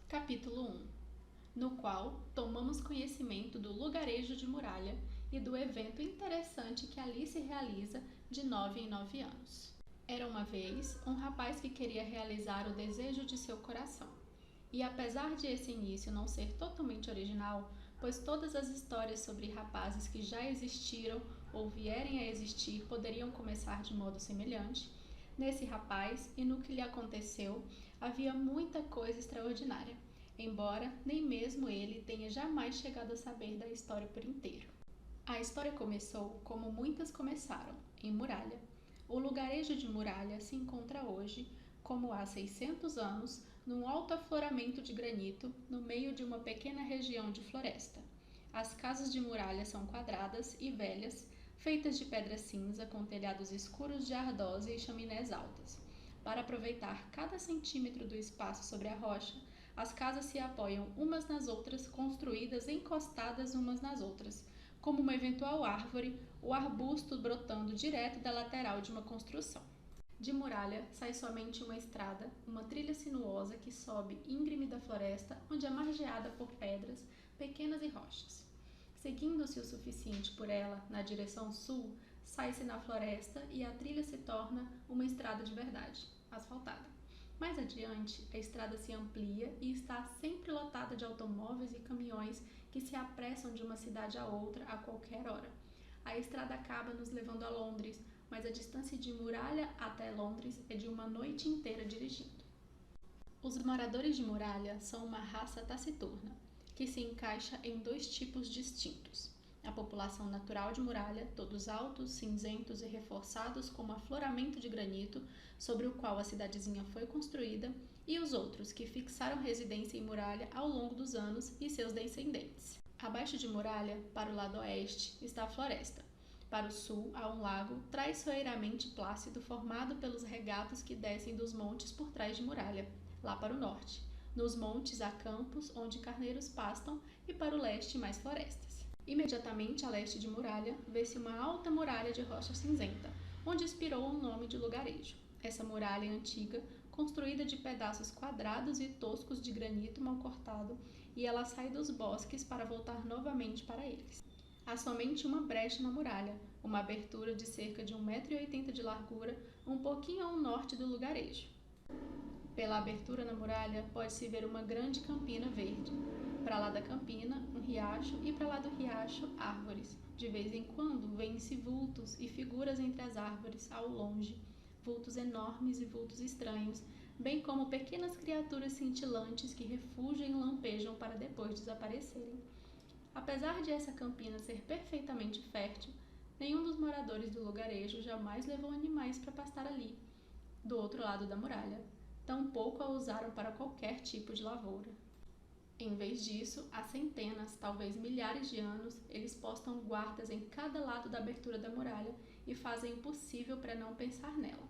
Capítulo 1, no qual tomamos conhecimento do lugarejo de Muralha e do evento interessante que ali se realiza de 9 em 9 anos. Era uma vez um rapaz que queria realizar o desejo de seu coração. E apesar de esse início não ser totalmente original, pois todas as histórias sobre rapazes que já existiram ou vierem a existir poderiam começar de modo semelhante, nesse rapaz e no que lhe aconteceu havia muita coisa extraordinária, embora nem mesmo ele tenha jamais chegado a saber da história por inteiro. A história começou como muitas começaram, em Muralha. O lugarejo de Muralha se encontra hoje, como há 600 anos, num alto afloramento de granito, no meio de uma pequena região de floresta. As casas de Muralha são quadradas e velhas, feitas de pedra cinza com telhados escuros de ardósia e chaminés altas. Para aproveitar cada centímetro do espaço sobre a rocha, as casas se apoiam umas nas outras, construídas encostadas umas nas outras, como uma eventual árvore ou arbusto brotando direto da lateral de uma construção. De Muralha sai somente uma estrada, uma trilha sinuosa que sobe íngreme da floresta, onde é margeada por pedras, pequenas e rochas. Seguindo-se o suficiente por ela, na direção sul, sai-se na floresta e a trilha se torna uma estrada de verdade, asfaltada. Mais adiante, a estrada se amplia e está sempre lotada de automóveis e caminhões que se apressam de uma cidade a outra a qualquer hora. A estrada acaba nos levando a Londres, mas a distância de Muralha até Londres é de uma noite inteira dirigindo. Os moradores de Muralha são uma raça taciturna, que se encaixa em dois tipos distintos. A população natural de Muralha, todos altos, cinzentos e reforçados com um afloramento de granito, sobre o qual a cidadezinha foi construída, e os outros, que fixaram residência em Muralha ao longo dos anos, e seus descendentes. Abaixo de Muralha, para o lado oeste, está a floresta. Para o sul, há um lago traiçoeiramente plácido formado pelos regatos que descem dos montes por trás de Muralha, lá para o norte. Nos montes há campos onde carneiros pastam e para o leste mais florestas. Imediatamente a leste de Muralha vê-se uma alta muralha de rocha cinzenta, onde expirou o nome de lugarejo. Essa muralha é antiga, construída de pedaços quadrados e toscos de granito mal cortado, e ela sai dos bosques para voltar novamente para eles. Há somente uma brecha na muralha, uma abertura de cerca de 1,80 m de largura, um pouquinho ao norte do lugarejo. Pela abertura na muralha pode-se ver uma grande campina verde. Para lá da campina, um riacho e para lá do riacho, árvores. De vez em quando, vêem-se vultos e figuras entre as árvores, ao longe. Vultos enormes e vultos estranhos, bem como pequenas criaturas cintilantes que refugem e lampejam para depois desaparecerem. Apesar de essa campina ser perfeitamente fértil, nenhum dos moradores do lugarejo jamais levou animais para pastar ali, do outro lado da muralha. Tampouco a usaram para qualquer tipo de lavoura. Em vez disso, há centenas, talvez milhares de anos, eles postam guardas em cada lado da abertura da muralha e fazem o possível para não pensar nela.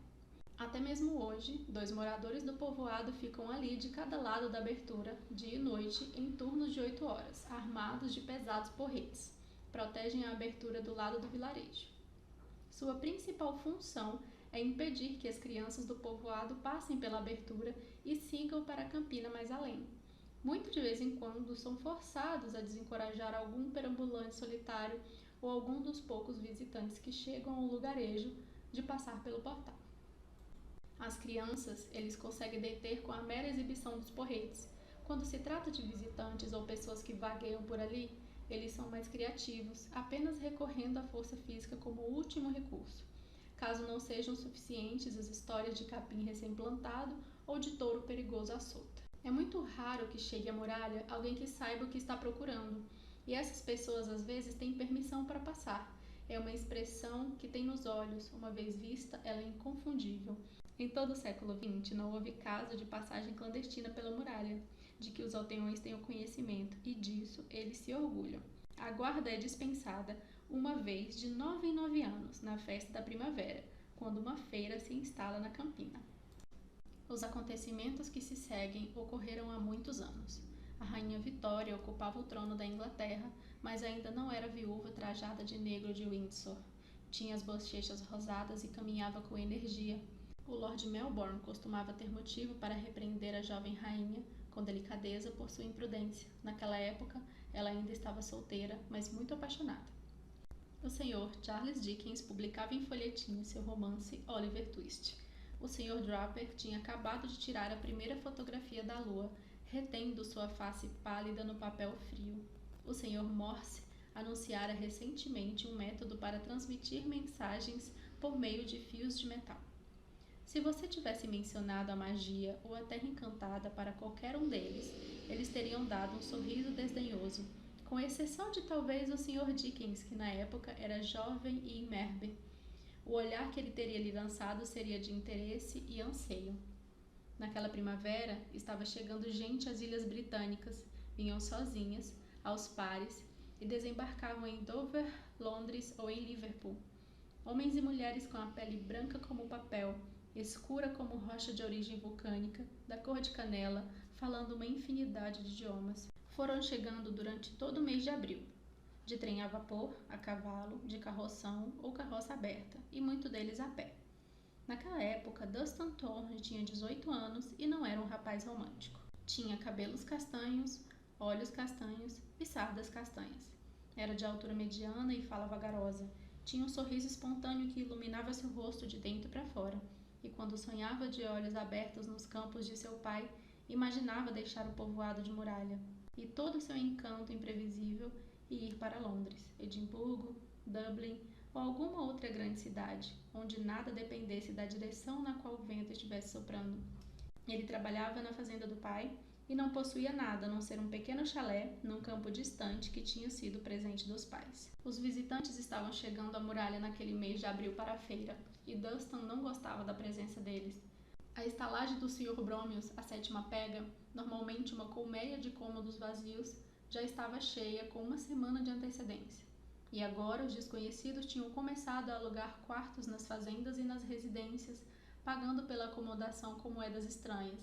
Até mesmo hoje, 2 moradores do povoado ficam ali de cada lado da abertura, dia e noite, em turnos de 8 horas, armados de pesados porretes. Protegem a abertura do lado do vilarejo. Sua principal função é impedir que as crianças do povoado passem pela abertura e sigam para a campina mais além. Muito de vez em quando são forçados a desencorajar algum perambulante solitário ou algum dos poucos visitantes que chegam ao lugarejo de passar pelo portal. As crianças eles conseguem deter com a mera exibição dos porretes. Quando se trata de visitantes ou pessoas que vagueiam por ali, eles são mais criativos, apenas recorrendo à força física como último recurso. Caso não sejam suficientes as histórias de capim recém-plantado ou de touro perigoso à solta. É muito raro que chegue à muralha alguém que saiba o que está procurando, e essas pessoas às vezes têm permissão para passar. É uma expressão que tem nos olhos, uma vez vista, ela é inconfundível. Em todo o século XX não houve caso de passagem clandestina pela muralha, de que os aldeões tenham conhecimento, e disso eles se orgulham. A guarda é dispensada uma vez de 9 em 9 anos, na festa da primavera, quando uma feira se instala na campina. Os acontecimentos que se seguem ocorreram há muitos anos. A rainha Vitória ocupava o trono da Inglaterra, mas ainda não era viúva trajada de negro de Windsor. Tinha as bochechas rosadas e caminhava com energia. O Lord Melbourne costumava ter motivo para repreender a jovem rainha, com delicadeza por sua imprudência. Naquela época, ela ainda estava solteira, mas muito apaixonada. O Sr. Charles Dickens publicava em folhetim seu romance Oliver Twist. O Sr. Draper tinha acabado de tirar a primeira fotografia da lua, retendo sua face pálida no papel frio. O Sr. Morse anunciara recentemente um método para transmitir mensagens por meio de fios de metal. Se você tivesse mencionado a magia ou a terra encantada para qualquer um deles, eles teriam dado um sorriso desdenhoso, com exceção de talvez o Sr. Dickens, que na época era jovem e imberbe. O olhar que ele teria lhe lançado seria de interesse e anseio. Naquela primavera, estava chegando gente às Ilhas Britânicas, vinham sozinhas, aos pares, e desembarcavam em Dover, Londres ou em Liverpool. Homens e mulheres com a pele branca como papel, escura como rocha de origem vulcânica, da cor de canela, falando uma infinidade de idiomas. Foram chegando durante todo o mês de abril, de trem a vapor, a cavalo, de carroção ou carroça aberta, e muito deles a pé. Naquela época, Dunstan Thorne tinha 18 anos e não era um rapaz romântico. Tinha cabelos castanhos, olhos castanhos e sardas castanhas. Era de altura mediana e fala vagarosa. Tinha um sorriso espontâneo que iluminava seu rosto de dentro para fora, e quando sonhava de olhos abertos nos campos de seu pai, imaginava deixar o povoado de muralha e todo o seu encanto imprevisível e ir para Londres, Edimburgo, Dublin ou alguma outra grande cidade, onde nada dependesse da direção na qual o vento estivesse soprando. Ele trabalhava na fazenda do pai e não possuía nada a não ser um pequeno chalé num campo distante que tinha sido presente dos pais. Os visitantes estavam chegando à muralha naquele mês de abril para a feira, e Dunstan não gostava da presença deles. A estalagem do Sr. Bromius, a sétima pega, normalmente uma colmeia de cômodos vazios, já estava cheia com uma semana de antecedência. E agora os desconhecidos tinham começado a alugar quartos nas fazendas e nas residências, pagando pela acomodação com moedas estranhas,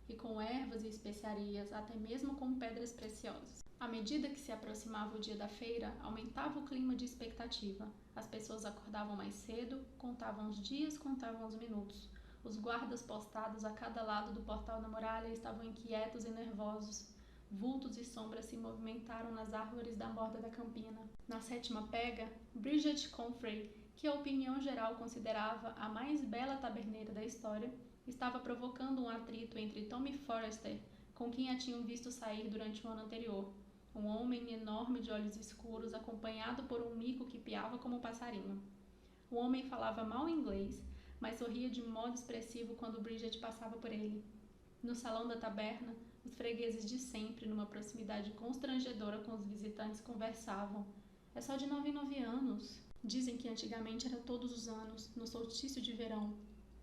e com ervas e especiarias, até mesmo com pedras preciosas. À medida que se aproximava o dia da feira, aumentava o clima de expectativa. As pessoas acordavam mais cedo, contavam os dias, contavam os minutos. Os guardas postados a cada lado do portal da muralha estavam inquietos e nervosos. Vultos e sombras se movimentaram nas árvores da borda da campina. Na sétima pega, Bridget Comfrey, que a opinião geral considerava a mais bela taberneira da história, estava provocando um atrito entre Tommy Forrester, com quem a tinham visto sair durante o ano anterior. Um homem enorme de olhos escuros, acompanhado por um mico que piava como um passarinho. O homem falava mal inglês, mas sorria de modo expressivo quando Bridget passava por ele. No salão da taberna, os fregueses de sempre, numa proximidade constrangedora com os visitantes, conversavam. É só de 9 em 9 anos. Dizem que antigamente era todos os anos, no solstício de verão.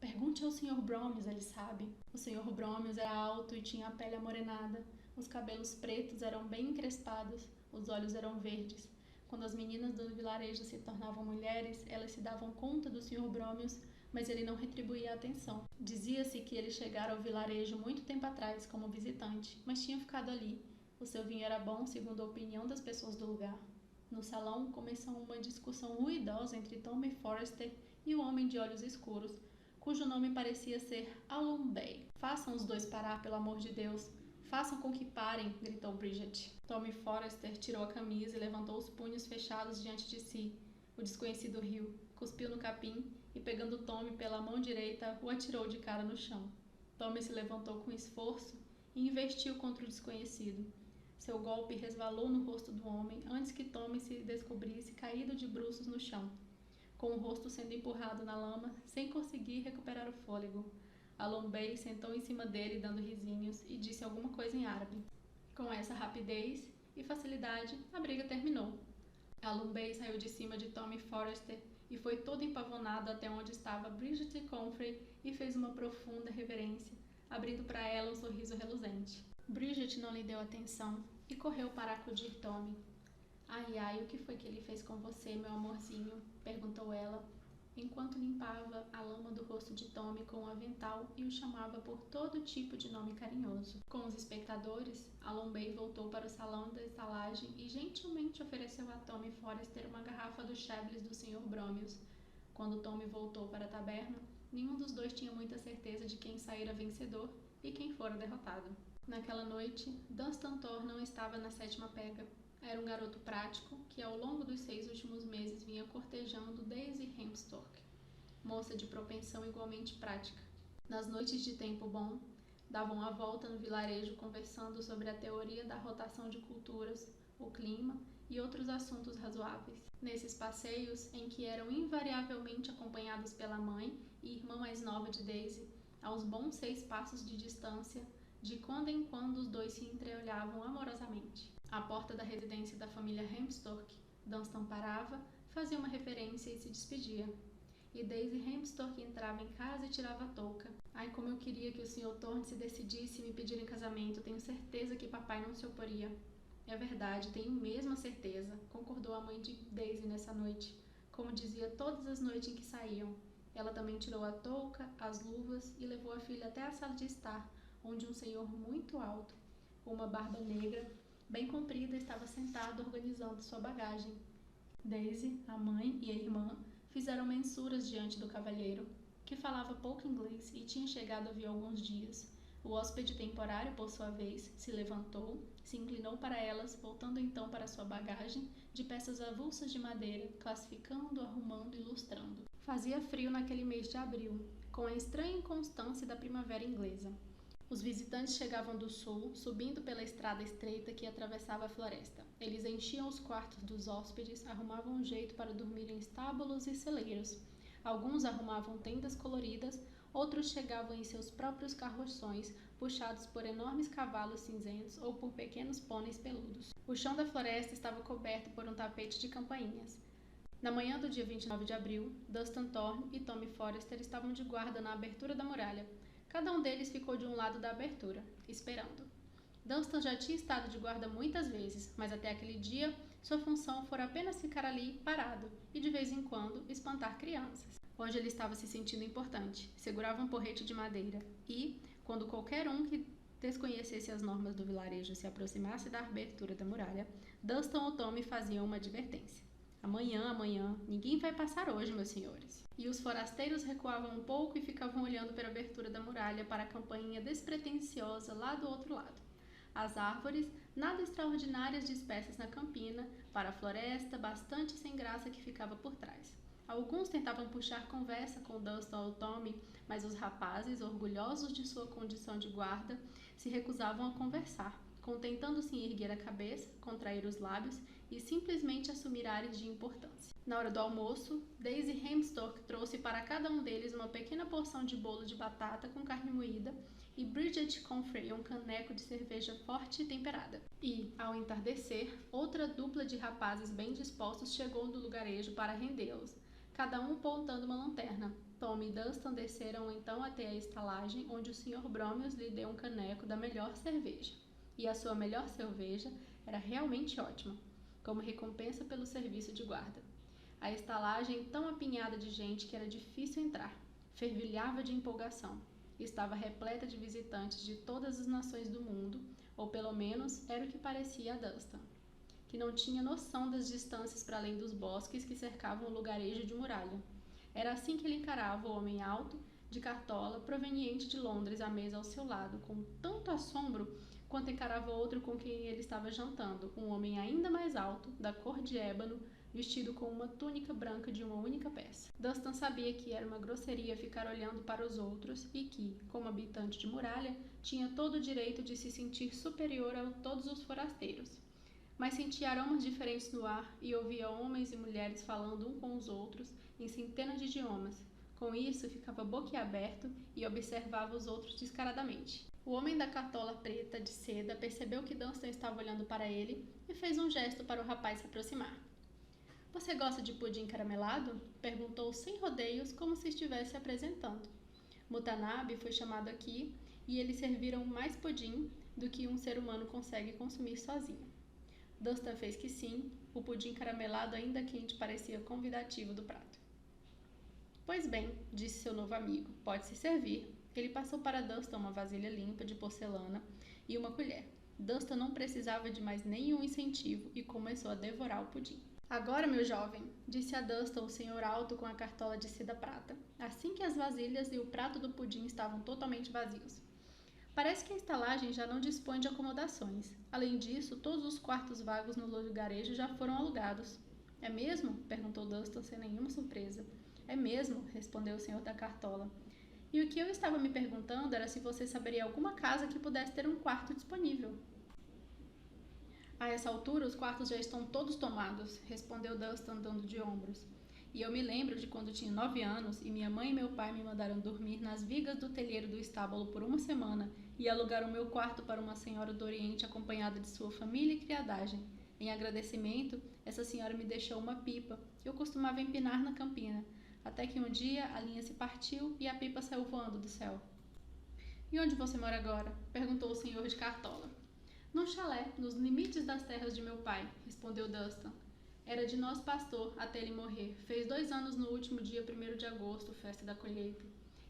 Pergunte ao Sr. Bromius, ele sabe. O Sr. Bromius era alto e tinha a pele amorenada. Os cabelos pretos eram bem encrespados, os olhos eram verdes. Quando as meninas do vilarejo se tornavam mulheres, elas se davam conta do Sr. Bromius, mas ele não retribuía a atenção. Dizia-se que ele chegara ao vilarejo muito tempo atrás como visitante, mas tinha ficado ali. O seu vinho era bom, segundo a opinião das pessoas do lugar. No salão, começou uma discussão ruidosa entre Tommy Forrester e o homem de olhos escuros, cujo nome parecia ser Alum Bay. Façam os dois parar, pelo amor de Deus. Façam com que parem, gritou Bridget. Tommy Forrester tirou a camisa e levantou os punhos fechados diante de si. O desconhecido riu, cuspiu no capim e, pegando Tommy pela mão direita, o atirou de cara no chão. Tommy se levantou com esforço e investiu contra o desconhecido. Seu golpe resvalou no rosto do homem antes que Tommy se descobrisse caído de bruços no chão, com o rosto sendo empurrado na lama, sem conseguir recuperar o fôlego. Alum Bay sentou em cima dele, dando risinhos, e disse alguma coisa em árabe. Com essa rapidez e facilidade, a briga terminou. Alum Bay saiu de cima de Tommy Forrester e foi todo empavonado até onde estava Bridget Comfrey e fez uma profunda reverência, abrindo para ela um sorriso reluzente. Bridget não lhe deu atenção e correu para acudir Tommy. Ai, ai, o que foi que ele fez com você, meu amorzinho? Perguntou ela, enquanto limpava a lama do rosto de Tommy com o avental e o chamava por todo tipo de nome carinhoso. Com os espectadores, Alum Bay voltou para o salão da estalagem e gentilmente ofereceu a Tommy Forrester uma garrafa do Chablis do Sr. Bromius. Quando Tommy voltou para a taberna, nenhum dos dois tinha muita certeza de quem saíra vencedor e quem fora derrotado. Naquela noite, Dunstan Thorne não estava na sétima pega. Era um garoto prático que, ao longo dos 6 últimos meses, vinha cortejando Daisy Hempstorch, moça de propensão igualmente prática. Nas noites de tempo bom, davam a volta no vilarejo conversando sobre a teoria da rotação de culturas, o clima e outros assuntos razoáveis. Nesses passeios, em que eram invariavelmente acompanhados pela mãe e irmã mais nova de Daisy, a uns bons 6 passos de distância, de quando em quando os dois se entreolhavam amorosamente. À porta da residência da família Hempstorch, Dunstan parava, fazia uma referência e se despedia. E Daisy Hempstorch entrava em casa e tirava a touca. Ai, como eu queria que o Sr. Thorne se decidisse me pedir em casamento. Tenho certeza que papai não se oporia. É verdade, tenho mesmo a certeza, concordou a mãe de Daisy nessa noite, como dizia todas as noites em que saíam. Ela também tirou a touca, as luvas e levou a filha até a sala de estar, onde um senhor muito alto, com uma barba negra, bem comprida, estava sentado organizando sua bagagem. Daisy, a mãe e a irmã fizeram mensuras diante do cavalheiro, que falava pouco inglês e tinha chegado havia alguns dias. O hóspede temporário, por sua vez, se levantou, se inclinou para elas, voltando então para sua bagagem de peças avulsas de madeira, classificando, arrumando e lustrando. Fazia frio naquele mês de abril, com a estranha inconstância da primavera inglesa. Os visitantes chegavam do sul, subindo pela estrada estreita que atravessava a floresta. Eles enchiam os quartos dos hóspedes, arrumavam um jeito para dormir em estábulos e celeiros. Alguns arrumavam tendas coloridas, outros chegavam em seus próprios carroções, puxados por enormes cavalos cinzentos ou por pequenos pôneis peludos. O chão da floresta estava coberto por um tapete de campainhas. Na manhã do dia 29 de abril, Dunstan Thorne e Tommy Forrester estavam de guarda na abertura da muralha. Cada um deles ficou de um lado da abertura, esperando. Dunstan já tinha estado de guarda muitas vezes, mas até aquele dia sua função fora apenas ficar ali, parado, e de vez em quando espantar crianças. Hoje ele estava se sentindo importante, segurava um porrete de madeira e, quando qualquer um que desconhecesse as normas do vilarejo se aproximasse da abertura da muralha, Dunstan ou Tommy faziam uma advertência. Amanhã, ninguém vai passar hoje, meus senhores. E os forasteiros recuavam um pouco e ficavam olhando pela abertura da muralha para a campainha despretensiosa lá do outro lado. As árvores, nada extraordinárias dispersas na campina, para a floresta, bastante sem graça que ficava por trás. Alguns tentavam puxar conversa com Dunstan ou Tommy, mas os rapazes, orgulhosos de sua condição de guarda, se recusavam a conversar, contentando-se em erguer a cabeça, contrair os lábios e simplesmente assumir ares de importância. Na hora do almoço, Daisy Hempstorch trouxe para cada um deles uma pequena porção de bolo de batata com carne moída e Bridget Comfrey um caneco de cerveja forte e temperada. E, ao entardecer, outra dupla de rapazes bem dispostos chegou do lugarejo para rendê-los, cada um pontando uma lanterna. Tom e Dunstan desceram então até a estalagem, onde o Sr. Bromius lhe deu um caneco da melhor cerveja. E a sua melhor cerveja era realmente ótima, como recompensa pelo serviço de guarda. A estalagem, tão apinhada de gente que era difícil entrar, fervilhava de empolgação. Estava repleta de visitantes de todas as nações do mundo, ou pelo menos era o que parecia a Dunstan, que não tinha noção das distâncias para além dos bosques que cercavam o lugarejo de muralha. Era assim que ele encarava o homem alto, de cartola, proveniente de Londres, à mesa ao seu lado, com tanto assombro quanto encarava outro com quem ele estava jantando, um homem ainda mais alto, da cor de ébano, vestido com uma túnica branca de uma única peça. Dunstan sabia que era uma grosseria ficar olhando para os outros e que, como habitante de muralha, tinha todo o direito de se sentir superior a todos os forasteiros. Mas sentia aromas diferentes no ar e ouvia homens e mulheres falando um com os outros em centenas de idiomas. Com isso, ficava boquiaberto e observava os outros descaradamente. O homem da cartola preta de seda percebeu que Dunstan estava olhando para ele e fez um gesto para o rapaz se aproximar. — Você gosta de pudim caramelado? Perguntou sem rodeios, como se estivesse apresentando. Mutanabe foi chamado aqui e eles serviram mais pudim do que um ser humano consegue consumir sozinho. Dunstan fez que sim, o pudim caramelado ainda quente parecia convidativo do prato. Pois bem, disse seu novo amigo, pode-se servir. Ele passou para Dunstan uma vasilha limpa de porcelana e uma colher. Dunstan não precisava de mais nenhum incentivo e começou a devorar o pudim. Agora, meu jovem, disse a Dunstan o senhor alto com a cartola de seda prata, assim que as vasilhas e o prato do pudim estavam totalmente vazios. Parece que a estalagem já não dispõe de acomodações. Além disso, todos os quartos vagos no lugarejo já foram alugados. É mesmo? Perguntou Dunstan sem nenhuma surpresa. É mesmo, respondeu o senhor da cartola. E o que eu estava me perguntando era se você saberia alguma casa que pudesse ter um quarto disponível. A essa altura, os quartos já estão todos tomados, respondeu Dunstan dando de ombros. E eu me lembro de quando tinha 9 anos e minha mãe e meu pai me mandaram dormir nas vigas do telheiro do estábulo por uma semana e alugaram meu quarto para uma senhora do Oriente acompanhada de sua família e criadagem. Em agradecimento, essa senhora me deixou uma pipa que eu costumava empinar na campina, até que um dia a linha se partiu e a pipa saiu voando do céu. E onde você mora agora? Perguntou o senhor de cartola. Num chalé, nos limites das terras de meu pai, respondeu Dunstan. Era de nosso pastor até ele morrer. Fez 2 anos no último dia 1º de agosto, festa da colheita.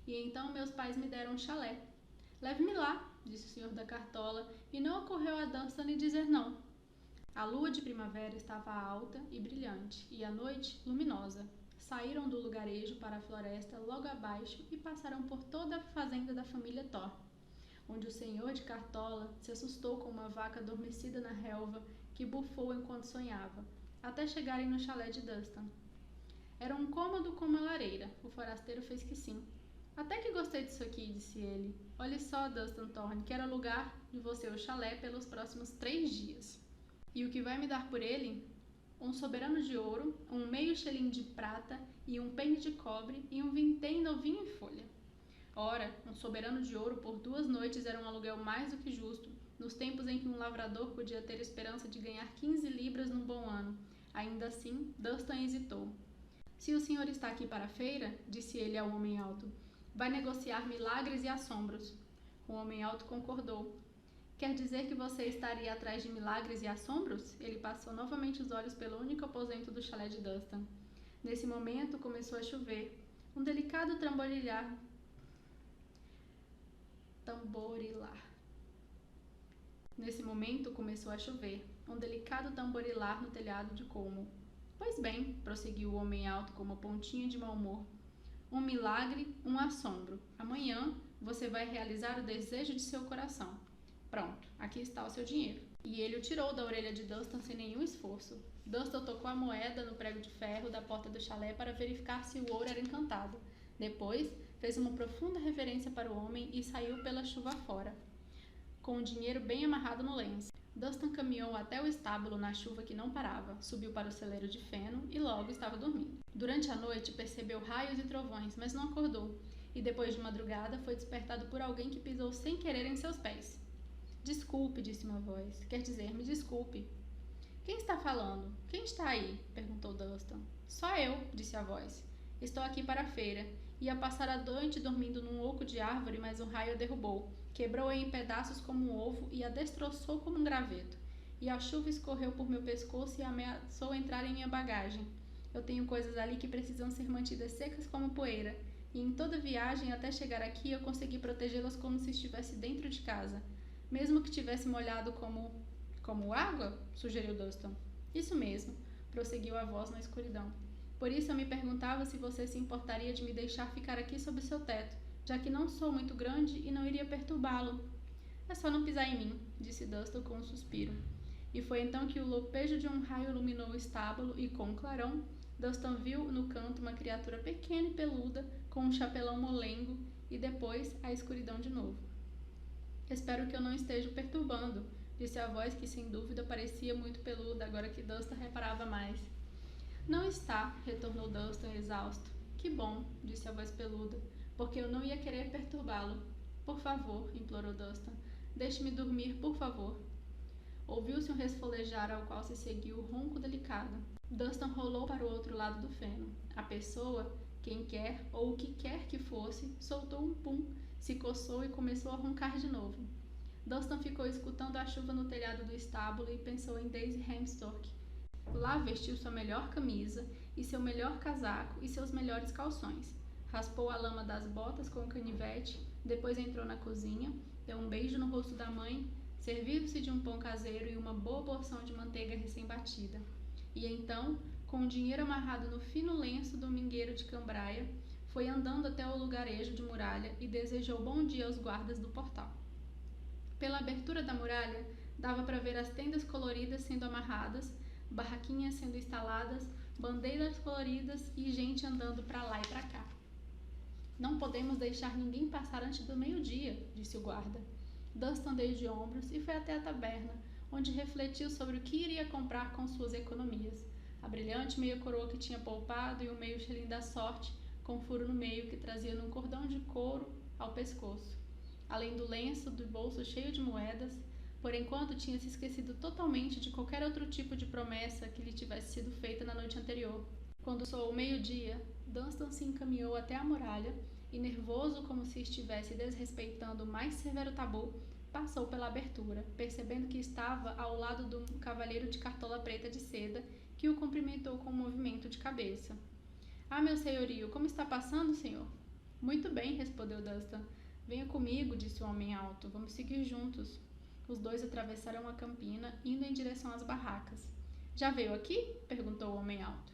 E então meus pais me deram um chalé. Leve-me lá, disse o senhor da cartola, e não ocorreu a Dunstan lhe dizer não. A lua de primavera estava alta e brilhante, e a noite luminosa. Saíram do lugarejo para a floresta logo abaixo e passaram por toda a fazenda da família Thor, onde o senhor de cartola se assustou com uma vaca adormecida na relva que bufou enquanto sonhava, até chegarem no chalé de Dunstan. Era um cômodo com uma lareira. O forasteiro fez que sim. Até que gostei disso aqui, disse ele. Olhe só, Dunstan Thorne, quero alugar de você o chalé pelos próximos 3 dias. E o que vai me dar por ele? Um soberano de ouro, um meio xelim de prata e um penne de cobre e um vintém novinho em folha. Ora, um soberano de ouro por 2 noites era um aluguel mais do que justo, nos tempos em que um lavrador podia ter esperança de ganhar 15 libras num bom ano. Ainda assim, Dunstan hesitou. Se o senhor está aqui para a feira, disse ele ao homem alto, vai negociar milagres e assombros. O homem alto concordou. Quer dizer que você estaria atrás de milagres e assombros? Ele passou novamente os olhos pelo único aposento do chalé de Dunstan. Nesse momento, começou a chover. Um delicado tamborilar. Nesse momento, começou a chover. Um delicado tamborilar no telhado de colmo. Pois bem, prosseguiu o homem alto com uma pontinha de mau humor. Um milagre, um assombro. Amanhã, você vai realizar o desejo de seu coração. Pronto, aqui está o seu dinheiro. E ele o tirou da orelha de Dunstan sem nenhum esforço. Dunstan tocou a moeda no prego de ferro da porta do chalé para verificar se o ouro era encantado. Depois, fez uma profunda reverência para o homem e saiu pela chuva fora, com o dinheiro bem amarrado no lenço. Dunstan caminhou até o estábulo na chuva que não parava, subiu para o celeiro de feno e logo estava dormindo. Durante a noite percebeu raios e trovões, mas não acordou, e depois de madrugada foi despertado por alguém que pisou sem querer em seus pés. Desculpe, disse uma voz. Quer dizer, me desculpe. Quem está falando? Quem está aí? Perguntou Dunstan. Só eu, disse a voz. Estou aqui para a feira. Ia passar a noite dormindo num oco de árvore, mas um raio a derrubou. Quebrou-a em pedaços como um ovo e a destroçou como um graveto. E a chuva escorreu por meu pescoço e ameaçou entrar em minha bagagem. Eu tenho coisas ali que precisam ser mantidas secas como poeira. E em toda viagem até chegar aqui eu consegui protegê-las como se estivesse dentro de casa. Mesmo que tivesse molhado como água? Sugeriu Dunstan. Isso mesmo, prosseguiu a voz na escuridão. Por isso eu me perguntava se você se importaria de me deixar ficar aqui sob seu teto, já que não sou muito grande e não iria perturbá-lo. É só não pisar em mim, disse Dunstan com um suspiro. E foi então que o lampejo de um raio iluminou o estábulo e, com um clarão, Dunstan viu no canto uma criatura pequena e peluda, com um chapelão molengo, e depois a escuridão de novo. Espero que eu não esteja o perturbando, disse a voz que sem dúvida parecia muito peluda agora que Dunstan reparava mais. Não está, retornou Dunstan exausto. Que bom, disse a voz peluda, porque eu não ia querer perturbá-lo. Por favor, implorou Dunstan, deixe-me dormir, por favor. Ouviu-se um resfolejar ao qual se seguiu o ronco delicado. Dunstan rolou para o outro lado do feno. A pessoa, quem quer ou o que quer que fosse, soltou um pum, se coçou e começou a roncar de novo. Dunstan ficou escutando a chuva no telhado do estábulo e pensou em Daisy Hemstock. Lá vestiu sua melhor camisa e seu melhor casaco e seus melhores calções. Raspou a lama das botas com o canivete, depois entrou na cozinha, deu um beijo no rosto da mãe, serviu-se de um pão caseiro e uma boa porção de manteiga recém-batida. E então, com o dinheiro amarrado no fino lenço do mingueiro de cambraia, foi andando até o lugarejo de muralha e desejou bom dia aos guardas do portal. Pela abertura da muralha, dava para ver as tendas coloridas sendo amarradas, barraquinhas sendo instaladas, bandeiras coloridas e gente andando para lá e para cá. Não podemos deixar ninguém passar antes do meio-dia, disse o guarda. Dunstan deu de ombros e foi até a taberna, onde refletiu sobre o que iria comprar com suas economias. A brilhante meia-coroa que tinha poupado e o meio shilling da sorte, com furo no meio que trazia num cordão de couro ao pescoço. Além do lenço do bolso cheio de moedas, por enquanto tinha se esquecido totalmente de qualquer outro tipo de promessa que lhe tivesse sido feita na noite anterior. Quando soou meio-dia, Dunstan se encaminhou até a muralha e, nervoso como se estivesse desrespeitando o mais severo tabu, passou pela abertura, percebendo que estava ao lado do cavalheiro de cartola preta de seda, que o cumprimentou com um movimento de cabeça. Ah, meu senhorio, como está passando, senhor? Muito bem, respondeu Dunstan. Venha comigo, disse o homem alto. Vamos seguir juntos. Os dois atravessaram a campina, indo em direção às barracas. Já veio aqui? Perguntou o homem alto.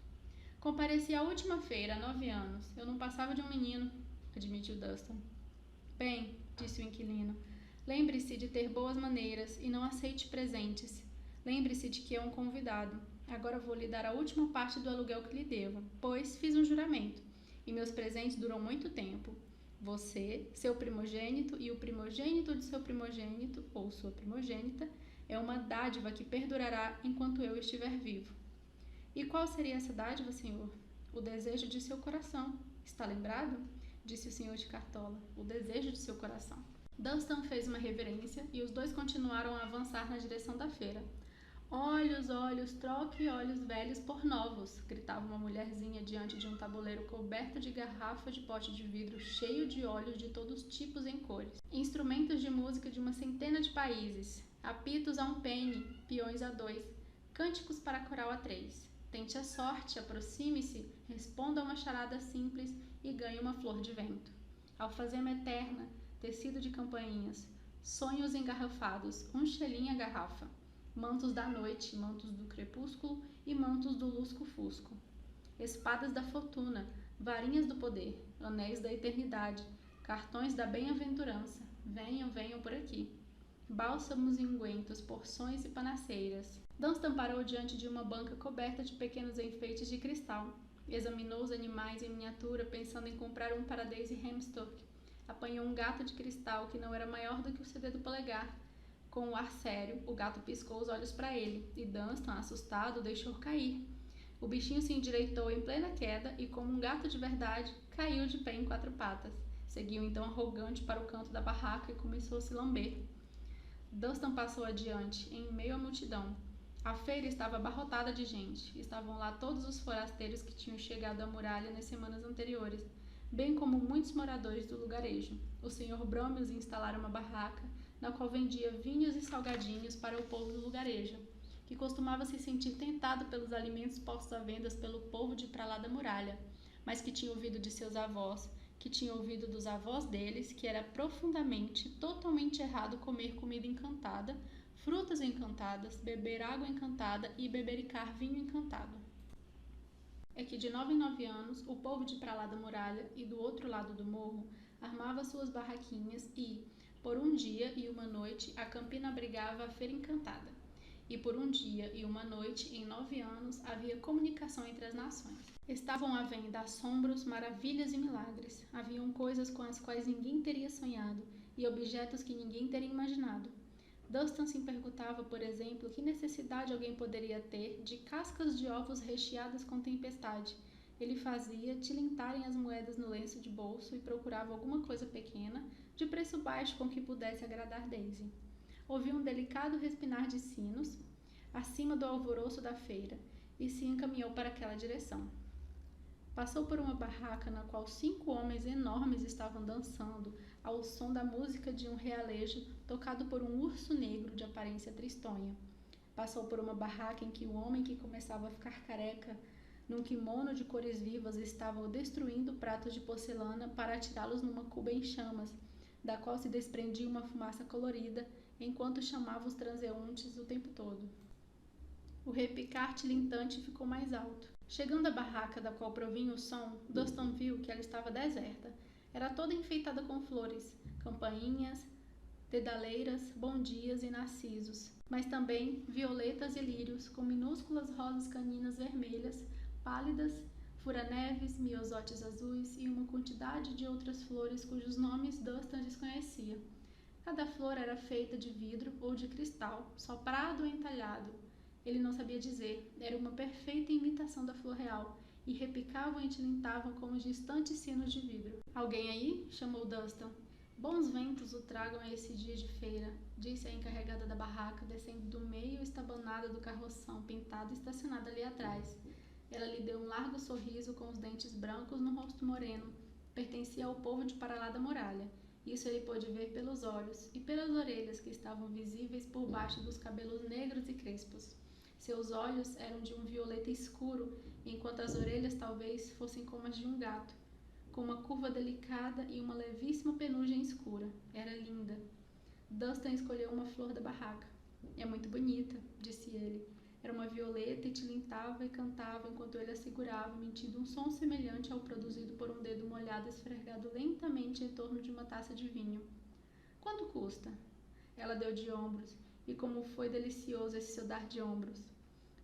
Compareci à última feira, há 9 anos. Eu não passava de um menino, admitiu Dunstan. Bem, disse o inquilino, lembre-se de ter boas maneiras e não aceite presentes. Lembre-se de que é um convidado. Agora vou lhe dar a última parte do aluguel que lhe devo, pois fiz um juramento, e meus presentes duram muito tempo. Você, seu primogênito e o primogênito de seu primogênito, ou sua primogênita, é uma dádiva que perdurará enquanto eu estiver vivo. E qual seria essa dádiva, senhor? O desejo de seu coração. Está lembrado? Disse o senhor de Cartola. O desejo de seu coração. Dunstan fez uma reverência e os dois continuaram a avançar na direção da feira. Olhos, olhos, troque olhos velhos por novos, gritava uma mulherzinha diante de um tabuleiro coberto de garrafas de pote de vidro cheio de óleos de todos os tipos e cores. Instrumentos de música de uma centena de países. Apitos a 1 penny, peões a 2, cânticos para coral a 3. Tente a sorte, aproxime-se, responda a uma charada simples e ganhe uma flor de vento. Alfazema eterna, tecido de campainhas, sonhos engarrafados, 1 shilling a garrafa. Mantos da noite, mantos do crepúsculo e mantos do lusco-fusco. Espadas da fortuna, varinhas do poder, anéis da eternidade, cartões da bem-aventurança. Venham, venham por aqui. Bálsamos e ungüentos, porções e panaceiras. Dunstan parou diante de uma banca coberta de pequenos enfeites de cristal. Examinou os animais em miniatura, pensando em comprar um para Daisy Hemstock. Apanhou um gato de cristal que não era maior do que o CD do polegar. Com um ar sério, o gato piscou os olhos para ele, e Dunstan, assustado, deixou cair. O bichinho se endireitou em plena queda e, como um gato de verdade, caiu de pé em 4 patas. Seguiu então arrogante para o canto da barraca e começou a se lamber. Dunstan passou adiante, em meio à multidão. A feira estava abarrotada de gente. Estavam lá todos os forasteiros que tinham chegado à muralha nas semanas anteriores, bem como muitos moradores do lugarejo. O Sr. Bromius instalara uma barraca, na qual vendia vinhos e salgadinhos para o povo do lugarejo, que costumava se sentir tentado pelos alimentos postos à venda pelo povo de pra lá da muralha, mas que tinha ouvido de seus avós, que tinha ouvido dos avós deles, que era profundamente, totalmente errado comer comida encantada, frutas encantadas, beber água encantada e bebericar vinho encantado. É que de 9 em 9 anos, o povo de pra lá da muralha e do outro lado do morro armava suas barraquinhas e, por um dia e uma noite, a campina abrigava a feira encantada. E por um dia e uma noite, em 9 anos, havia comunicação entre as nações. Estavam à venda assombros, maravilhas e milagres. Haviam coisas com as quais ninguém teria sonhado e objetos que ninguém teria imaginado. Dunstan se perguntava, por exemplo, que necessidade alguém poderia ter de cascas de ovos recheadas com tempestade. Ele fazia tilintarem as moedas no lenço de bolso e procurava alguma coisa pequena, de preço baixo, com que pudesse agradar Daisy. Ouviu um delicado respinar de sinos acima do alvoroço da feira e se encaminhou para aquela direção. Passou por uma barraca na qual 5 homens enormes estavam dançando ao som da música de um realejo tocado por um urso negro de aparência tristonha. Passou por uma barraca em que o homem que começava a ficar careca, num kimono de cores vivas, estava destruindo pratos de porcelana para atirá-los numa cuba em chamas, da qual se desprendia uma fumaça colorida, enquanto chamava os transeuntes o tempo todo. O repicar tilintante ficou mais alto. Chegando à barraca da qual provinha o som, Dunstan viu que ela estava deserta. Era toda enfeitada com flores, campainhas, dedaleiras, bondias e narcisos, mas também violetas e lírios com minúsculas rosas caninas vermelhas, pálidas, furaneves, miosotes azuis e uma quantidade de outras flores cujos nomes Dunstan desconhecia. Cada flor era feita de vidro ou de cristal, soprado ou entalhado. Ele não sabia dizer, era uma perfeita imitação da flor real, e repicavam e tilintavam como os distantes sinos de vidro. "Alguém aí?" chamou Dunstan. "Bons ventos o tragam a esse dia de feira", disse a encarregada da barraca, descendo do meio estabanada do carroção pintado estacionado ali atrás. Ela lhe deu um largo sorriso com os dentes brancos no rosto moreno. Pertencia ao povo de para lá da muralha. Isso ele pôde ver pelos olhos e pelas orelhas que estavam visíveis por baixo dos cabelos negros e crespos. Seus olhos eram de um violeta escuro, enquanto as orelhas talvez fossem como as de um gato, com uma curva delicada e uma levíssima penugem escura. Era linda. Dunstan escolheu uma flor da barraca. "É muito bonita", disse ele. Era uma violeta e tilintava e cantava enquanto ele a segurava, emitindo um som semelhante ao produzido por um dedo molhado esfregado lentamente em torno de uma taça de vinho. "Quanto custa?" Ela deu de ombros, e como foi delicioso esse seu dar de ombros.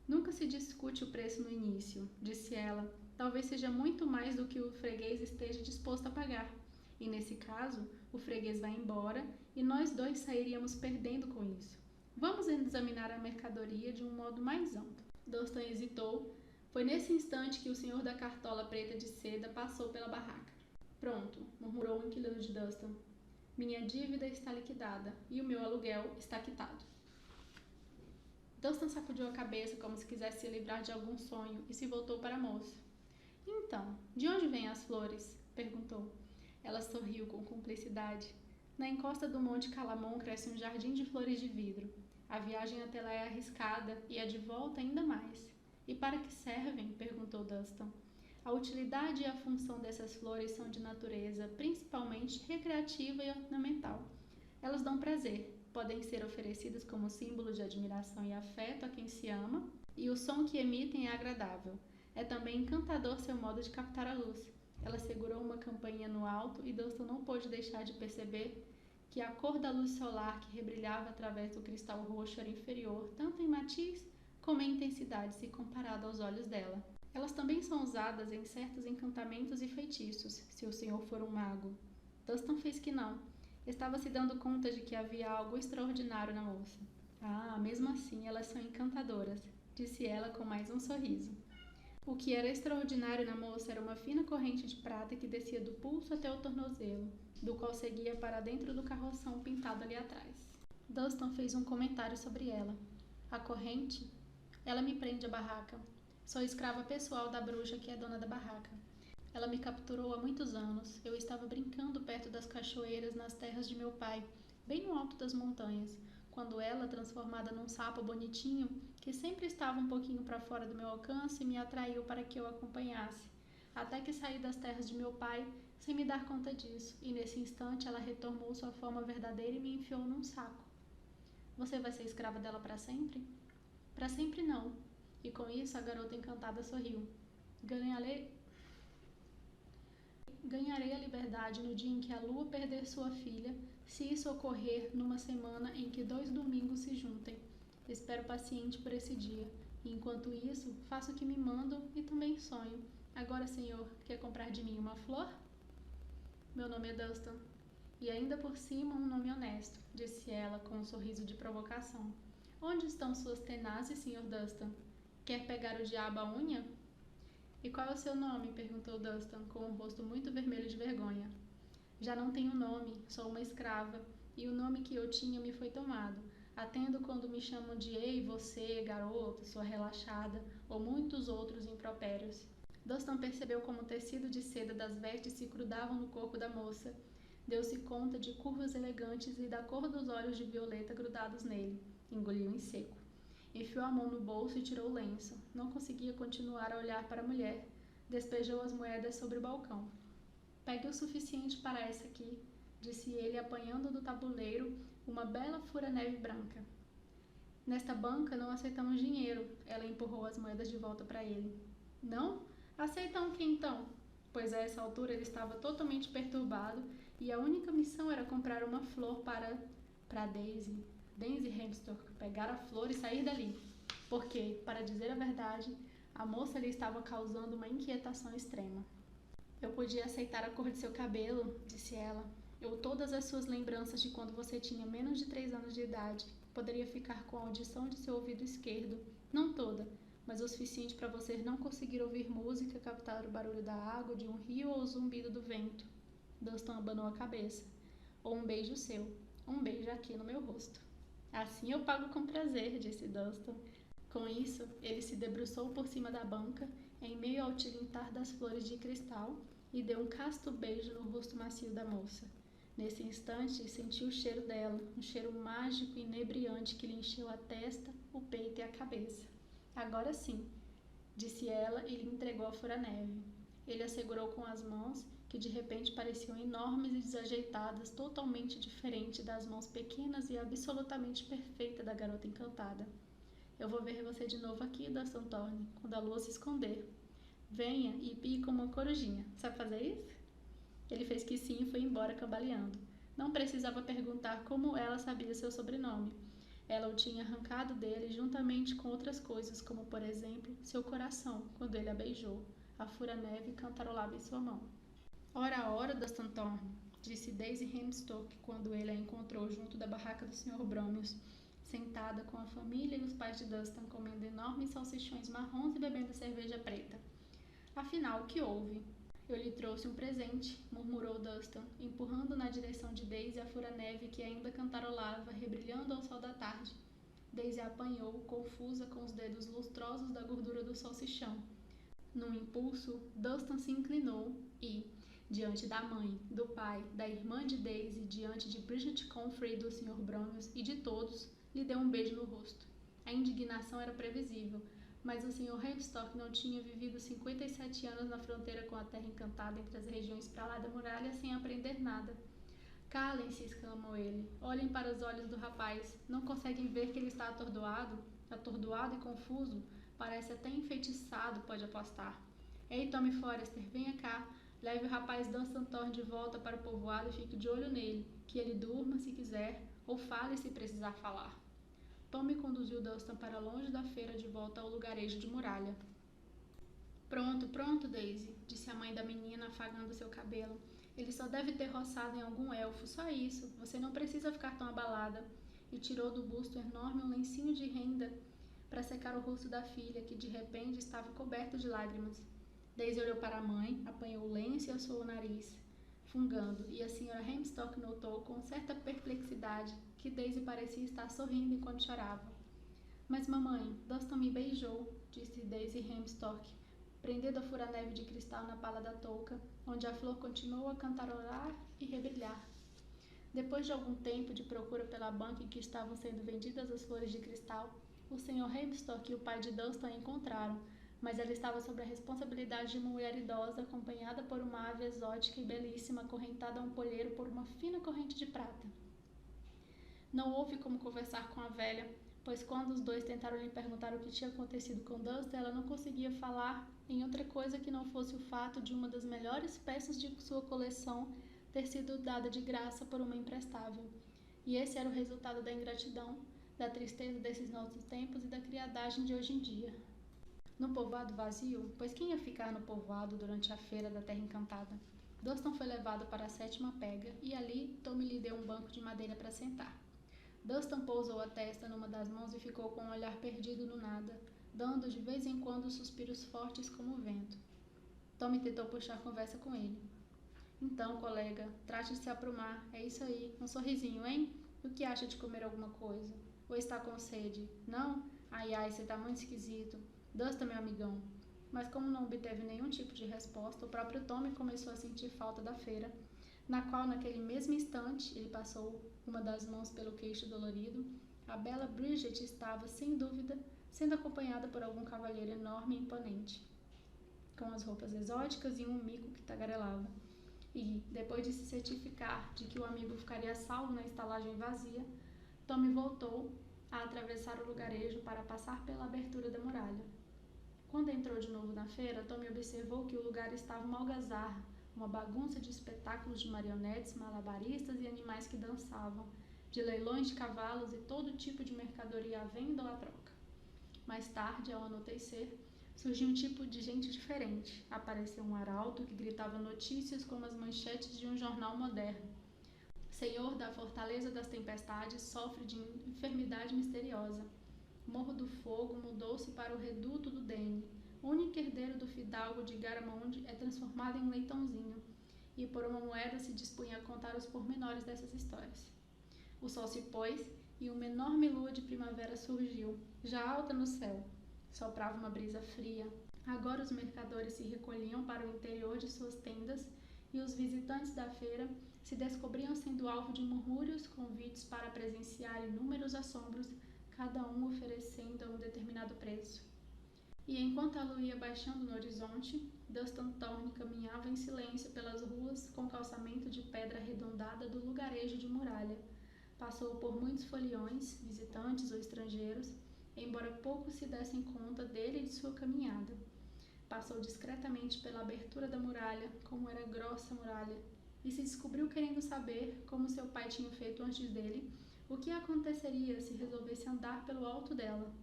"Nunca se discute o preço no início", disse ela. "Talvez seja muito mais do que o freguês esteja disposto a pagar. E nesse caso, o freguês vai embora e nós dois sairíamos perdendo com isso. Vamos examinar a mercadoria de um modo mais amplo." Dunstan hesitou. Foi nesse instante que o senhor da cartola preta de seda passou pela barraca. "Pronto", murmurou o inquilino de Dunstan. "Minha dívida está liquidada e o meu aluguel está quitado." Dunstan sacudiu a cabeça como se quisesse se livrar de algum sonho e se voltou para a moça. "Então, de onde vêm as flores?" perguntou. Ela sorriu com cumplicidade. "Na encosta do Monte Calamon cresce um jardim de flores de vidro. A viagem até lá é arriscada e a de volta ainda mais." "E para que servem?" perguntou Dunstan. "A utilidade e a função dessas flores são de natureza, principalmente recreativa e ornamental. Elas dão prazer. Podem ser oferecidas como símbolo de admiração e afeto a quem se ama, e o som que emitem é agradável. É também encantador seu modo de captar a luz." Ela segurou uma campainha no alto e Dunstan não pôde deixar de perceber que a cor da luz solar que rebrilhava através do cristal roxo era inferior, tanto em matiz como em intensidade se comparado aos olhos dela. "Elas também são usadas em certos encantamentos e feitiços, se o senhor for um mago." Dunstan fez que não. Estava se dando conta de que havia algo extraordinário na moça. "Ah, mesmo assim, elas são encantadoras", disse ela com mais um sorriso. O que era extraordinário na moça era uma fina corrente de prata que descia do pulso até o tornozelo, do qual seguia para dentro do carroção pintado ali atrás. Dunstan fez um comentário sobre ela. "A corrente? Ela me prende à barraca. Sou escrava pessoal da bruxa que é dona da barraca. Ela me capturou há muitos anos. Eu estava brincando perto das cachoeiras nas terras de meu pai, bem no alto das montanhas, quando ela, transformada num sapo bonitinho, que sempre estava um pouquinho para fora do meu alcance, me atraiu para que eu a acompanhasse, até que saí das terras de meu pai, sem me dar conta disso, e nesse instante ela retomou sua forma verdadeira e me enfiou num saco." "Você vai ser escrava dela para sempre?" "Para sempre não." E com isso a garota encantada sorriu. Ganharei a liberdade no dia em que a lua perder sua filha, se isso ocorrer numa semana em que 2 domingos se juntem. Espero paciente por esse dia, e enquanto isso, faço o que me mandam e também sonho. Agora, senhor, quer comprar de mim uma flor?" "Meu nome é Dunstan, e ainda por cima um nome honesto", disse ela com um sorriso de provocação. "Onde estão suas tenazes, senhor Dunstan? Quer pegar o diabo à unha?" "E qual é o seu nome?" perguntou Dunstan, com o rosto muito vermelho de vergonha. "Já não tenho nome, sou uma escrava, e o nome que eu tinha me foi tomado. Atendo quando me chamam de ei, você, garoto, sua relaxada, ou muitos outros impropérios." Dunstan percebeu como o tecido de seda das vestes se grudavam no corpo da moça. Deu-se conta de curvas elegantes e da cor dos olhos de violeta grudados nele. Engoliu em seco. Enfiou a mão no bolso e tirou o lenço. Não conseguia continuar a olhar para a mulher. Despejou as moedas sobre o balcão. "Pegue o suficiente para essa aqui", disse ele, apanhando do tabuleiro uma bela fura-neve branca. "Nesta banca não aceitamos dinheiro." Ela empurrou as moedas de volta para ele. "Não? Aceitam o que então?" Pois a essa altura ele estava totalmente perturbado e a única missão era comprar uma flor para para Daisy Hemstock pegar a flor e sair dali, porque, para dizer a verdade, a moça lhe estava causando uma inquietação extrema. Eu podia aceitar a cor de seu cabelo, disse ela, ou todas as suas lembranças de quando você tinha menos de 3 anos de idade. Poderia ficar com a audição de seu ouvido esquerdo, não toda, mas o suficiente para você não conseguir ouvir música, captar o barulho da água, de um rio ou o zumbido do vento. Dunstan abanou a cabeça. Ou um beijo seu, um beijo aqui no meu rosto. Assim eu pago com prazer, disse Dunstan. Com isso, ele se debruçou por cima da banca, em meio ao tilintar das flores de cristal, e deu um casto beijo no rosto macio da moça. Nesse instante, sentiu o cheiro dela, um cheiro mágico e inebriante que lhe encheu a testa, o peito e a cabeça. Agora sim, disse ela e lhe entregou a fura-neve. Ele a segurou com as mãos, que de repente pareciam enormes e desajeitadas, totalmente diferente das mãos pequenas e absolutamente perfeitas da garota encantada. Eu vou ver você de novo aqui, Dunstan Thorne, quando a lua se esconder. Venha e pie como uma corujinha. Sabe fazer isso? Ele fez que sim e foi embora cambaleando. Não precisava perguntar como ela sabia seu sobrenome. Ela o tinha arrancado dele juntamente com outras coisas, como, por exemplo, seu coração, quando ele a beijou. A fura-neve cantarolava em sua mão. Ora, Dunstan Thorne, disse Daisy Hemstock quando ele a encontrou junto da barraca do Sr. Bromius, sentada com a família e os pais de Dunstan comendo enormes salsichões marrons e bebendo cerveja preta. Afinal, o que houve? Eu lhe trouxe um presente, murmurou Dunstan, empurrando na direção de Daisy a fura-neve que ainda cantarolava, rebrilhando ao sol da tarde. Daisy a apanhou, confusa com os dedos lustrosos da gordura do salsichão. Num impulso, Dunstan se inclinou e, diante da mãe, do pai, da irmã de Daisy, diante de Bridget Comfrey e do Sr. Bromius e de todos, lhe deu um beijo no rosto. A indignação era previsível, mas o Sr. Hemstock não tinha vivido 57 anos na fronteira com a terra encantada entre as regiões para lá da muralha sem aprender nada. Calem-se, exclamou ele. Olhem para os olhos do rapaz. Não conseguem ver que ele está atordoado? Atordoado e confuso? Parece até enfeitiçado, pode apostar. Ei, Tommy Forrester, venha cá. Leve o rapaz Dunstan Thorne de volta para o povoado e fique de olho nele, que ele durma se quiser, ou fale se precisar falar. Tommy conduziu Dunstan para longe da feira de volta ao lugarejo de muralha. Pronto, Daisy, disse a mãe da menina, afagando seu cabelo. Ele só deve ter roçado em algum elfo, só isso. Você não precisa ficar tão abalada. E tirou do busto enorme um lencinho de renda para secar o rosto da filha, que de repente estava coberto de lágrimas. Daisy olhou para a mãe, apanhou o lenço e assou o nariz, fungando, e a Sra. Hemstock notou com certa perplexidade que Daisy parecia estar sorrindo enquanto chorava. Mas, mamãe, Dunstan me beijou, disse Daisy Hemstock, prendendo a fura-neve de cristal na pala da touca, onde a flor continuou a cantarolar e rebrilhar. Depois de algum tempo de procura pela banca em que estavam sendo vendidas as flores de cristal, o Sr. Hemstock e o pai de Dunstan a encontraram, mas ela estava sob a responsabilidade de uma mulher idosa, acompanhada por uma ave exótica e belíssima, acorrentada a um polheiro por uma fina corrente de prata. Não houve como conversar com a velha, pois quando os dois tentaram lhe perguntar o que tinha acontecido com Dunstan, ela não conseguia falar em outra coisa que não fosse o fato de uma das melhores peças de sua coleção ter sido dada de graça por uma imprestável. E esse era o resultado da ingratidão, da tristeza desses nossos tempos e da criadagem de hoje em dia. No povoado vazio, pois quem ia ficar no povoado durante a feira da Terra Encantada? Dunstan foi levado para a 7ª pega e ali Tommy lhe deu um banco de madeira para sentar. Dunstan pousou a testa numa das mãos e ficou com o olhar perdido no nada, dando de vez em quando suspiros fortes como o vento. Tommy tentou puxar conversa com ele. Então, colega, trate de se aprumar, é isso aí, um sorrisinho, hein? O que acha de comer alguma coisa? Ou está com sede? Não? Ai, você tá muito esquisito. Dunstan, meu amigão. Mas como não obteve nenhum tipo de resposta, o próprio Tommy começou a sentir falta da feira, na qual, naquele mesmo instante, ele passou uma das mãos pelo queixo dolorido. A bela Bridget estava, sem dúvida, sendo acompanhada por algum cavalheiro enorme e imponente, com as roupas exóticas e um mico que tagarelava. E, depois de se certificar de que o amigo ficaria salvo na estalagem vazia, Tommy voltou a atravessar o lugarejo para passar pela abertura da muralha. Quando entrou de novo na feira, Tommy observou que o lugar estava uma algazarra, uma bagunça de espetáculos de marionetes, malabaristas e animais que dançavam, de leilões de cavalos e todo tipo de mercadoria à venda ou à troca. Mais tarde, ao anoitecer, surgiu um tipo de gente diferente. Apareceu um arauto que gritava notícias como as manchetes de um jornal moderno. Senhor da Fortaleza das Tempestades sofre de enfermidade misteriosa. Morro do Fogo mudou-se para o Reduto do Dene. O único herdeiro do fidalgo de Garamonde é transformado em um leitãozinho. E por uma moeda se dispunha a contar os pormenores dessas histórias. O sol se pôs e uma enorme lua de primavera surgiu, já alta no céu. Soprava uma brisa fria. Agora os mercadores se recolhiam para o interior de suas tendas e os visitantes da feira se descobriam sendo alvo de murmúrios, convites para presenciar inúmeros assombros, cada um oferecendo a um determinado preço. E enquanto a lua ia baixando no horizonte, Dunstan Thorne caminhava em silêncio pelas ruas com calçamento de pedra arredondada do lugarejo de muralha. Passou por muitos foliões, visitantes ou estrangeiros, embora poucos se dessem conta dele e de sua caminhada. Passou discretamente pela abertura da muralha, como era grossa a muralha, e se descobriu querendo saber, como seu pai tinha feito antes dele, o que aconteceria se resolvesse andar pelo alto dela.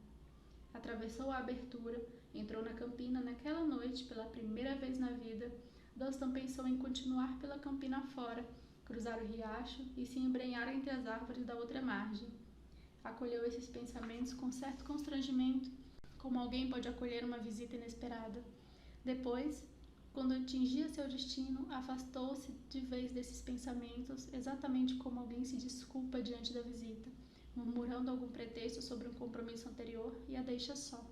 Atravessou a abertura, entrou na campina naquela noite pela primeira vez na vida. Dunstan pensou em continuar pela campina fora, cruzar o riacho e se embrenhar entre as árvores da outra margem. Acolheu esses pensamentos com certo constrangimento, como alguém pode acolher uma visita inesperada. Depois, quando atingia seu destino, afastou-se de vez desses pensamentos, exatamente como alguém se desculpa diante da visita, murmurando algum pretexto sobre um compromisso anterior e a deixa só.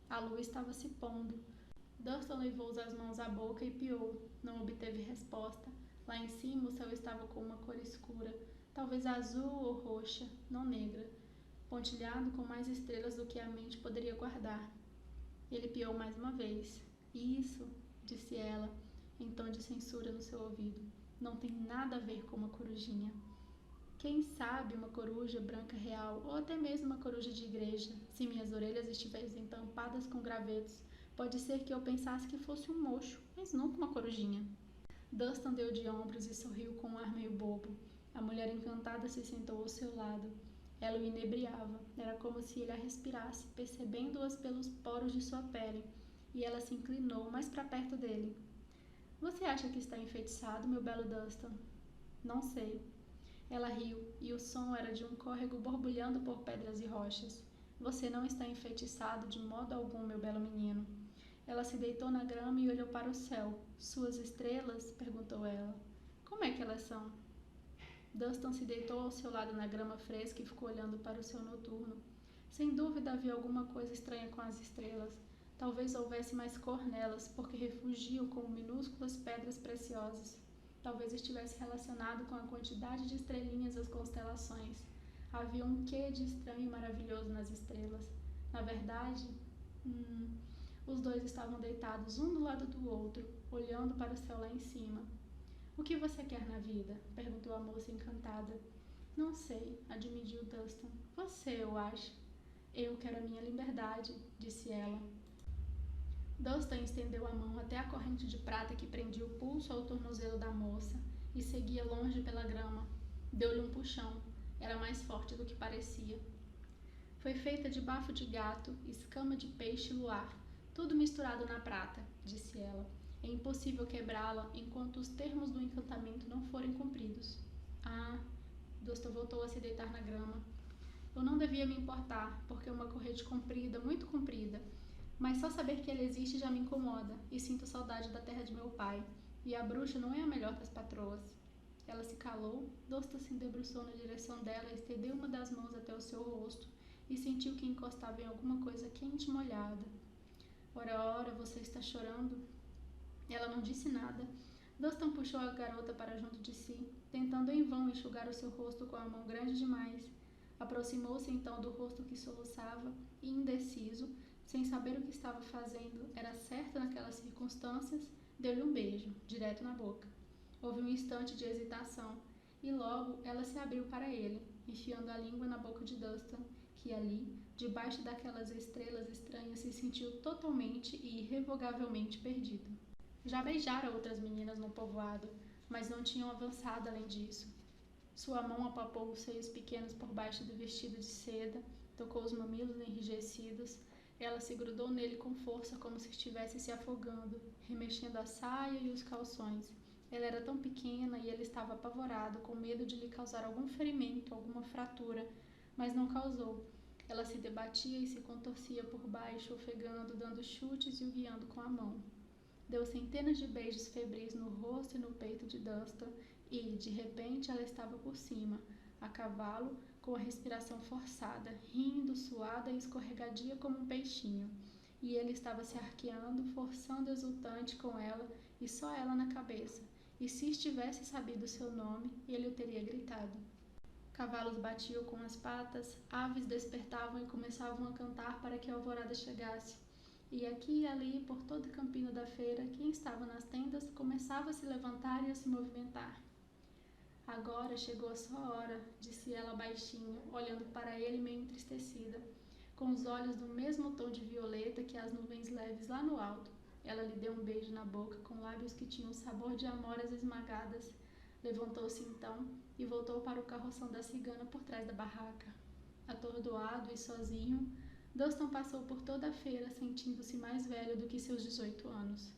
A lua estava se pondo. Dunstan levou as mãos à boca e piou. Não obteve resposta. Lá em cima o céu estava com uma cor escura, talvez azul ou roxa, não negra, pontilhado com mais estrelas do que a mente poderia guardar. Ele piou mais uma vez. Isso, disse ela, em tom de censura no seu ouvido, não tem nada a ver com uma corujinha. Quem sabe uma coruja branca real, ou até mesmo uma coruja de igreja, se minhas orelhas estivessem tampadas com gravetos, pode ser que eu pensasse que fosse um mocho, mas nunca uma corujinha. Dunstan deu de ombros e sorriu com um ar meio bobo. A mulher encantada se sentou ao seu lado. Ela o inebriava. Era como se ele a respirasse, percebendo-as pelos poros de sua pele, e ela se inclinou mais para perto dele. Você acha que está enfeitiçado, meu belo Dunstan? Não sei. Ela riu, e o som era de um córrego borbulhando por pedras e rochas. Você não está enfeitiçado de modo algum, meu belo menino. Ela se deitou na grama e olhou para o céu. Suas estrelas? Perguntou ela. Como é que elas são? Dunstan se deitou ao seu lado na grama fresca e ficou olhando para o céu noturno. Sem dúvida havia alguma coisa estranha com as estrelas. Talvez houvesse mais cor nelas, porque refugiam como minúsculas pedras preciosas. Talvez estivesse relacionado com a quantidade de estrelinhas das constelações. Havia um quê de estranho e maravilhoso nas estrelas. Na verdade, os dois estavam deitados um do lado do outro, olhando para o céu lá em cima. O que você quer na vida? Perguntou a moça encantada. Não sei, admitiu Dunstan. Você, eu acho. Eu quero a minha liberdade, disse ela. Dunstan estendeu a mão até a corrente de prata que prendia o pulso ao tornozelo da moça e seguia longe pela grama. Deu-lhe um puxão. Era mais forte do que parecia. Foi feita de bafo de gato, escama de peixe e luar, tudo misturado na prata, disse ela. É impossível quebrá-la enquanto os termos do encantamento não forem cumpridos. Ah, Dunstan voltou a se deitar na grama. Eu não devia me importar, porque é uma corrente comprida, muito comprida. Mas só saber que ela existe já me incomoda, e sinto saudade da terra de meu pai. E a bruxa não é a melhor das patroas. Ela se calou, Dunstan se debruçou na direção dela e estendeu uma das mãos até o seu rosto, e sentiu que encostava em alguma coisa quente e molhada. Ora, você está chorando? Ela não disse nada. Dunstan puxou a garota para junto de si, tentando em vão enxugar o seu rosto com a mão grande demais. Aproximou-se então do rosto que soluçava e, indeciso, sem saber o que estava fazendo, era certo naquelas circunstâncias, deu-lhe um beijo, direto na boca. Houve um instante de hesitação, e logo ela se abriu para ele, enfiando a língua na boca de Dunstan, que ali, debaixo daquelas estrelas estranhas, se sentiu totalmente e irrevogavelmente perdido. Já beijara outras meninas no povoado, mas não tinham avançado além disso. Sua mão apalpou os seios pequenos por baixo do vestido de seda, tocou os mamilos enrijecidos. Ela se grudou nele com força, como se estivesse se afogando, remexendo a saia e os calções. Ela era tão pequena e ele estava apavorado, com medo de lhe causar algum ferimento, alguma fratura, mas não causou. Ela se debatia e se contorcia por baixo, ofegando, dando chutes e o guiando com a mão. Deu centenas de beijos febris no rosto e no peito de Dunstan e, de repente, ela estava por cima, a cavalo, com a respiração forçada, rindo, suada e escorregadia como um peixinho. E ele estava se arqueando, forçando exultante com ela e só ela na cabeça. E se estivesse sabido seu nome, ele o teria gritado. Cavalos batiam com as patas, aves despertavam e começavam a cantar para que a alvorada chegasse. E aqui e ali, por todo o campinho da feira, quem estava nas tendas começava a se levantar e a se movimentar. Agora chegou a sua hora, disse ela baixinho, olhando para ele meio entristecida, com os olhos do mesmo tom de violeta que as nuvens leves lá no alto. Ela lhe deu um beijo na boca, com lábios que tinham sabor de amoras esmagadas. Levantou-se então e voltou para o carroção da cigana por trás da barraca. Atordoado e sozinho, Dunstan passou por toda a feira, sentindo-se mais velho do que seus 18 anos.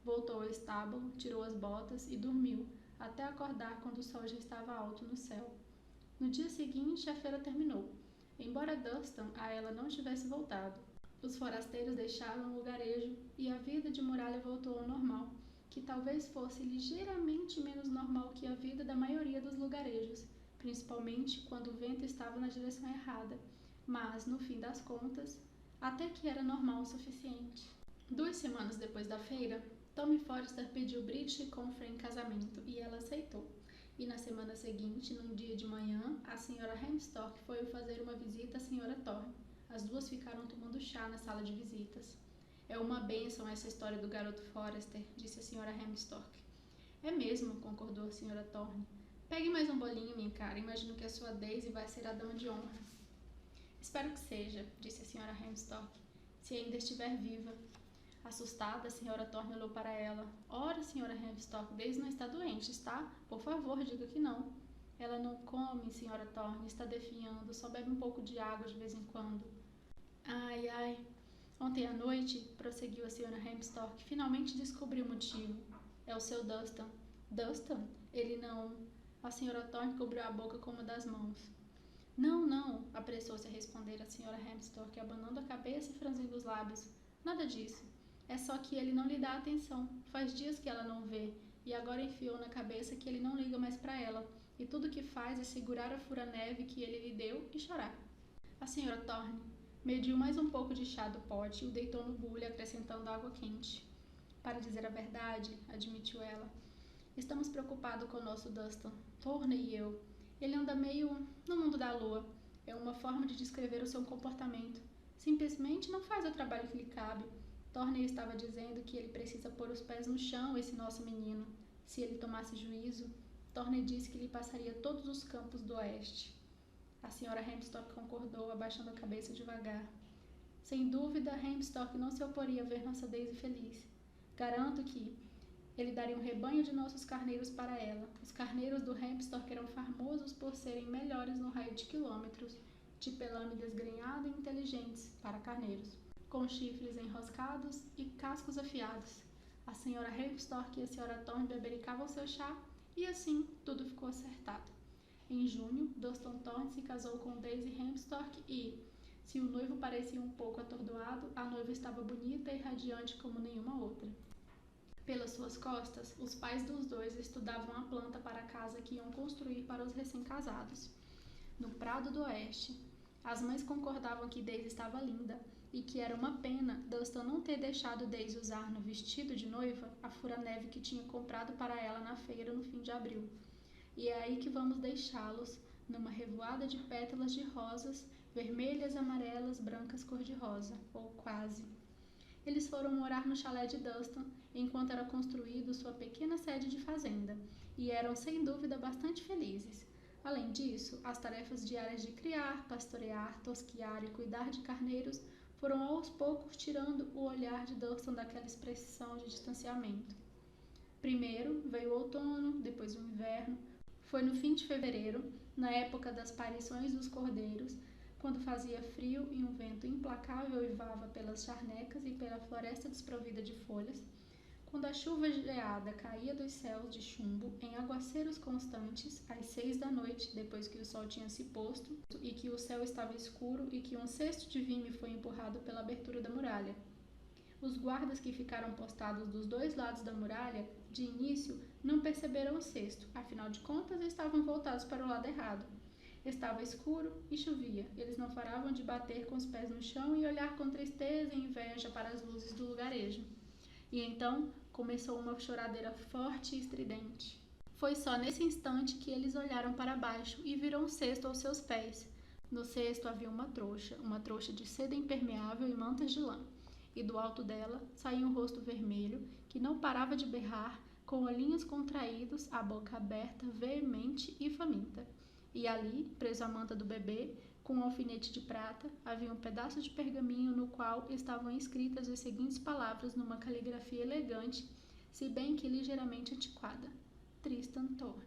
Voltou ao estábulo, tirou as botas e dormiu, até acordar quando o sol já estava alto no céu. No dia seguinte, a feira terminou, embora Dunstan a ela não tivesse voltado. Os forasteiros deixaram o lugarejo e a vida de muralha voltou ao normal, que talvez fosse ligeiramente menos normal que a vida da maioria dos lugarejos, principalmente quando o vento estava na direção errada, mas, no fim das contas, até que era normal o suficiente. 2 semanas depois da feira, Tommy Forrester pediu Bridget Comfrey em casamento e ela aceitou. E na semana seguinte, num dia de manhã, a senhora Hemstock foi fazer uma visita à senhora Thorne. As duas ficaram tomando chá na sala de visitas. É uma bênção essa história do garoto Forrester, disse a senhora Hemstock. É mesmo, concordou a senhora Thorne. Pegue mais um bolinho, minha cara. Imagino que a sua Daisy vai ser a dama de honra. Espero que seja, disse a senhora Hemstock, se ainda estiver viva. Assustada, a senhora Thorne olhou para ela. Ora, senhora Hemstock, Daisy não está doente, está? Por favor, diga que não. Ela não come, senhora Thorne, está definhando, só bebe um pouco de água de vez em quando. Ai, ai. Ontem à noite, prosseguiu a senhora Hemstock, finalmente descobri o motivo. É o seu Dunstan. Dunstan? Ele não... A senhora Thorne cobriu a boca com uma das mãos. Não, apressou-se a responder a senhora Hemstock, abanando a cabeça e franzindo os lábios. Nada disso. É só que ele não lhe dá atenção. Faz dias que ela não vê, e agora enfiou na cabeça que ele não liga mais para ela, e tudo o que faz é segurar a fura-neve que ele lhe deu e chorar. A senhora Thorne mediu mais um pouco de chá do pote e o deitou no bule, acrescentando água quente. Para dizer a verdade, admitiu ela, estamos preocupados com o nosso Dunstan, Thorne e eu. Ele anda meio no mundo da lua. É uma forma de descrever o seu comportamento. Simplesmente não faz o trabalho que lhe cabe. Thorne estava dizendo que ele precisa pôr os pés no chão, esse nosso menino. Se ele tomasse juízo, Thorne disse que lhe passaria todos os campos do oeste. A senhora Hemstock concordou, abaixando a cabeça devagar. Sem dúvida, Hemstock não se oporia a ver nossa Daisy feliz. Garanto que ele daria um rebanho de nossos carneiros para ela. Os carneiros do Hemstock eram famosos por serem melhores no raio de quilômetros, de pelame desgrenhado e inteligentes para carneiros, com chifres enroscados e cascos afiados. A senhora Hemstock e a senhora Thorne bebericavam seu chá e assim tudo ficou acertado. Em junho, Dunstan Thorne se casou com Daisy Hemstock e, se o noivo parecia um pouco atordoado, a noiva estava bonita e radiante como nenhuma outra. Pelas suas costas, os pais dos dois estudavam a planta para a casa que iam construir para os recém-casados. No Prado do Oeste, as mães concordavam que Daisy estava linda e que era uma pena Dunstan não ter deixado Daisy usar no vestido de noiva a fura-neve que tinha comprado para ela na feira no fim de abril. E é aí que vamos deixá-los, numa revoada de pétalas de rosas, vermelhas, amarelas, brancas, cor-de-rosa, ou quase. Eles foram morar no chalé de Dunstan, enquanto era construído sua pequena sede de fazenda, e eram sem dúvida bastante felizes. Além disso, as tarefas diárias de criar, pastorear, tosquiar e cuidar de carneiros foram aos poucos tirando o olhar de Dunstan daquela expressão de distanciamento. Primeiro veio o outono, depois o inverno. Foi no fim de fevereiro, na época das parições dos cordeiros, quando fazia frio e um vento implacável uivava pelas charnecas e pela floresta desprovida de folhas, quando a chuva geada caía dos céus de chumbo em aguaceiros constantes, às 6 da noite, depois que o sol tinha se posto, e que o céu estava escuro e que um cesto de vime foi empurrado pela abertura da muralha. Os guardas que ficaram postados dos dois lados da muralha, de início, não perceberam o cesto, afinal de contas estavam voltados para o lado errado. Estava escuro e chovia. Eles não paravam de bater com os pés no chão e olhar com tristeza e inveja para as luzes do lugarejo. E então começou uma choradeira forte e estridente. Foi só nesse instante que eles olharam para baixo e viram um cesto aos seus pés. No cesto havia uma trouxa de seda impermeável e mantas de lã. E do alto dela saía um rosto vermelho que não parava de berrar, com olhinhos contraídos, a boca aberta, veemente e faminta. E ali, preso à manta do bebê, com um alfinete de prata, havia um pedaço de pergaminho no qual estavam escritas as seguintes palavras numa caligrafia elegante, se bem que ligeiramente antiquada: Tristan Thorne.